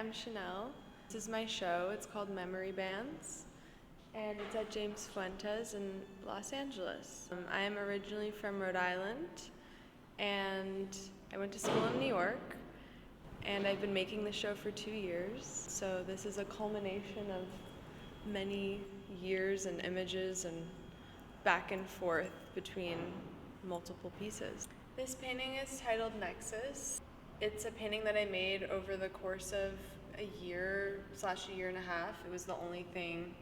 I'm Chanel. This is my show. It's called Memory Bands, and it's at James Fuentes in Los Angeles. I am originally from Rhode Island, and I went to school in New York, and I've been making the show for 2 years. So this is a culmination of many years and images and back and forth between multiple pieces. This painting is titled Nexus. It's a painting that I made over the course of a year/a year and a half. It was the only thing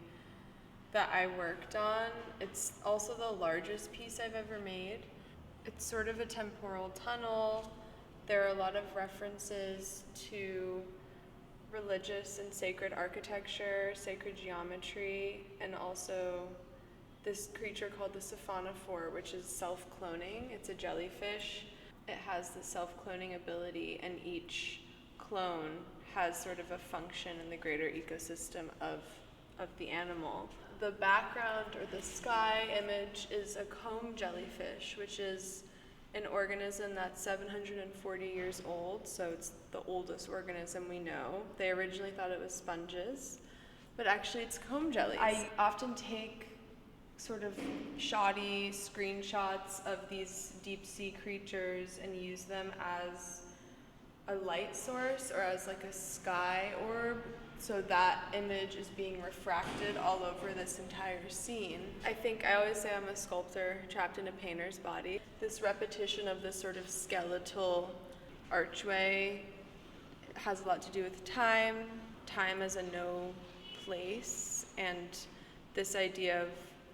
that I worked on. It's also the largest piece I've ever made. It's sort of a temporal tunnel. There are a lot of references to religious and sacred architecture, sacred geometry, and also this creature called the siphonophore, which is self-cloning. It's a jellyfish. It has the self-cloning ability, and each clone has sort of a function in the greater ecosystem of the animal. The background or the sky image is a comb jellyfish, which is an organism that's 740 years old, so it's the oldest organism we know. They originally thought it was sponges, but actually it's comb jellies. I often take sort of shoddy screenshots of these deep sea creatures and use them as a light source or as like a sky orb, so that image is being refracted all over this entire scene. I always say I'm a sculptor trapped in a painter's body. This repetition of this sort of skeletal archway has a lot to do with time as a no place, and this idea of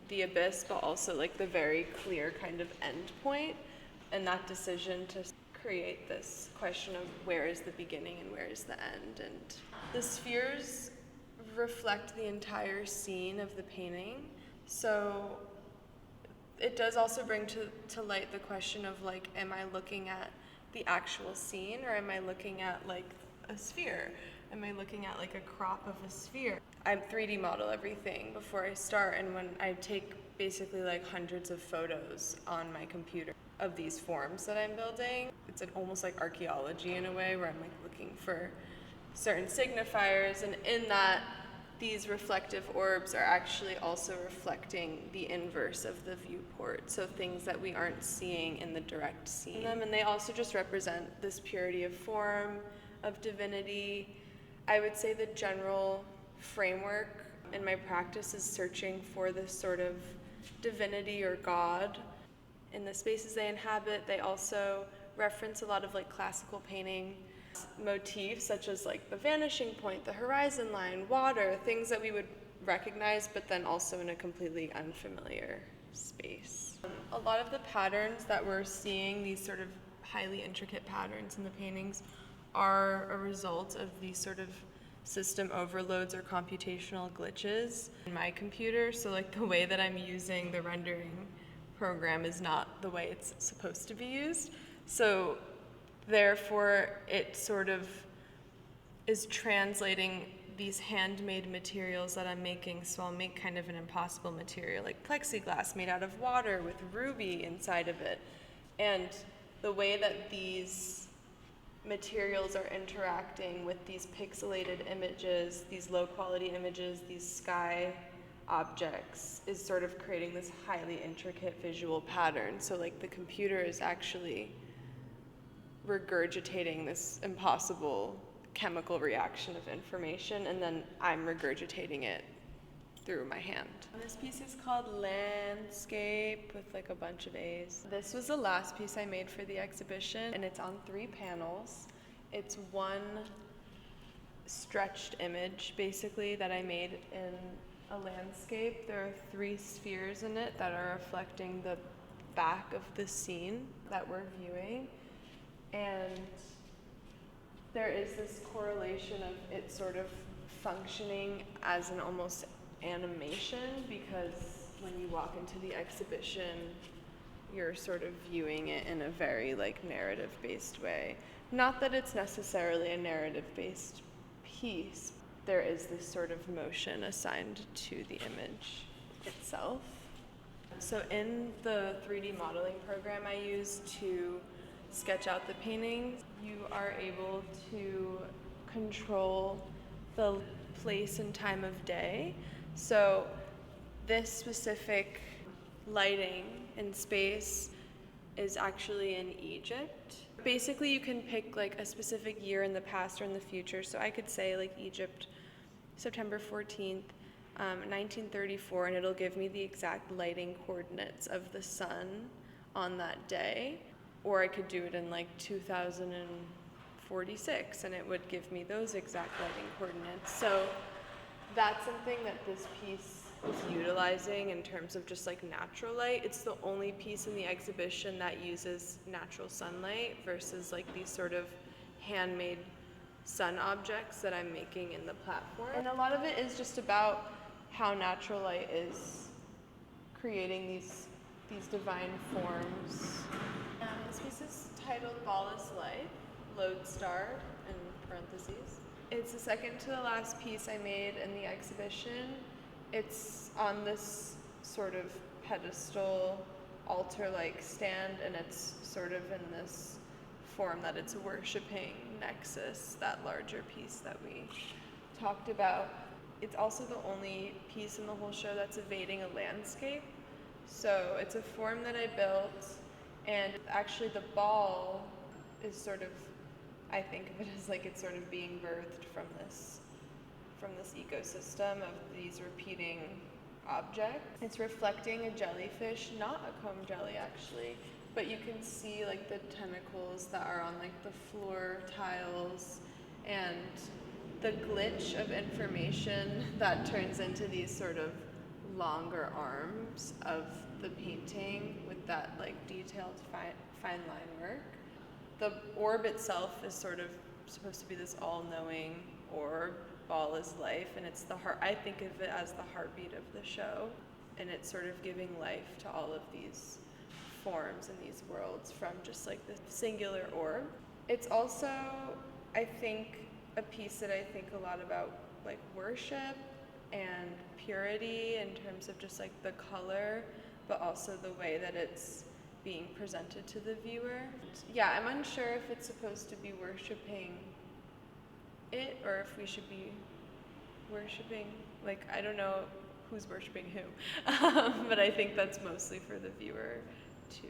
the abyss, but also like the very clear kind of end point, and that decision to create this question of where is the beginning and where is the end. And the spheres reflect the entire scene of the painting, so it does also bring to light the question of like, am I looking at the actual scene, or am I looking at like a sphere? Am I looking at like a crop of a sphere? I 3D model everything before I start, and when I take basically like hundreds of photos on my computer of these forms that I'm building. It's almost like archaeology in a way, where I'm like looking for certain signifiers, and in that these reflective orbs are actually also reflecting the inverse of the viewport, so things that we aren't seeing in the direct scene. And they also just represent this purity of form, of divinity. I would say the general framework in my practice is searching for this sort of divinity or God in the spaces they inhabit. They also reference a lot of like classical painting motifs, such as like the vanishing point, the horizon line, water, things that we would recognize, but then also in a completely unfamiliar space. A lot of the patterns that we're seeing, these sort of highly intricate patterns in the paintings, are a result of these sort of system overloads or computational glitches in my computer. So like the way that I'm using the rendering program is not the way it's supposed to be used. So therefore it sort of is translating these handmade materials that I'm making. So I'll make kind of an impossible material like plexiglass made out of water with ruby inside of it. And the way that these materials are interacting with these pixelated images, these low quality images, these sky objects, is sort of creating this highly intricate visual pattern. So like the computer is actually regurgitating this impossible chemical reaction of information, and then I'm regurgitating it through my hand. This piece is called Landscape with like a bunch of A's. This was the last piece I made for the exhibition, and it's on 3 panels. It's one stretched image basically that I made in a landscape. There are 3 spheres in it that are reflecting the back of the scene that we're viewing, and there is this correlation of it sort of functioning as an almost animation, because when you walk into the exhibition, you're sort of viewing it in a very like narrative-based way. Not that it's necessarily a narrative-based piece. There is this sort of motion assigned to the image itself. So in the 3D modeling program I use to sketch out the paintings, you are able to control the place and time of day. So this specific lighting in space is actually in Egypt. Basically, you can pick like a specific year in the past or in the future. So I could say like Egypt, September 14th, 1934, and it'll give me the exact lighting coordinates of the sun on that day. Or I could do it in like 2046, and it would give me those exact lighting coordinates. So that's something that this piece is utilizing in terms of just like natural light. It's the only piece in the exhibition that uses natural sunlight versus like these sort of handmade sun objects that I'm making in the platform. And a lot of it is just about how natural light is creating these divine forms. This piece is titled Ball is Life, Lodestar in parentheses. It's the second to the last piece I made in the exhibition. It's on this sort of pedestal, altar-like stand, and it's sort of in this form that it's worshiping Nexus, that larger piece that we talked about. It's also the only piece in the whole show that's evading a landscape. So it's a form that I built, and actually the ball is sort of, I think of it as like it's sort of being birthed from this ecosystem of these repeating objects. It's reflecting a jellyfish, not a comb jelly actually, but you can see like the tentacles that are on like the floor tiles and the glitch of information that turns into these sort of longer arms of the painting with that like detailed fine line work. The orb itself is sort of supposed to be this all-knowing orb. Ball is life, and it's the heart. I think of it as the heartbeat of the show, and it's sort of giving life to all of these forms and these worlds from just like the singular orb. It's also, I think, a piece that I think a lot about like worship and purity in terms of just like the color, but also the way that it's being presented to the viewer. Yeah, I'm unsure if it's supposed to be worshiping it or if we should be worshiping, like, I don't know who's worshiping who, but I think that's mostly for the viewer to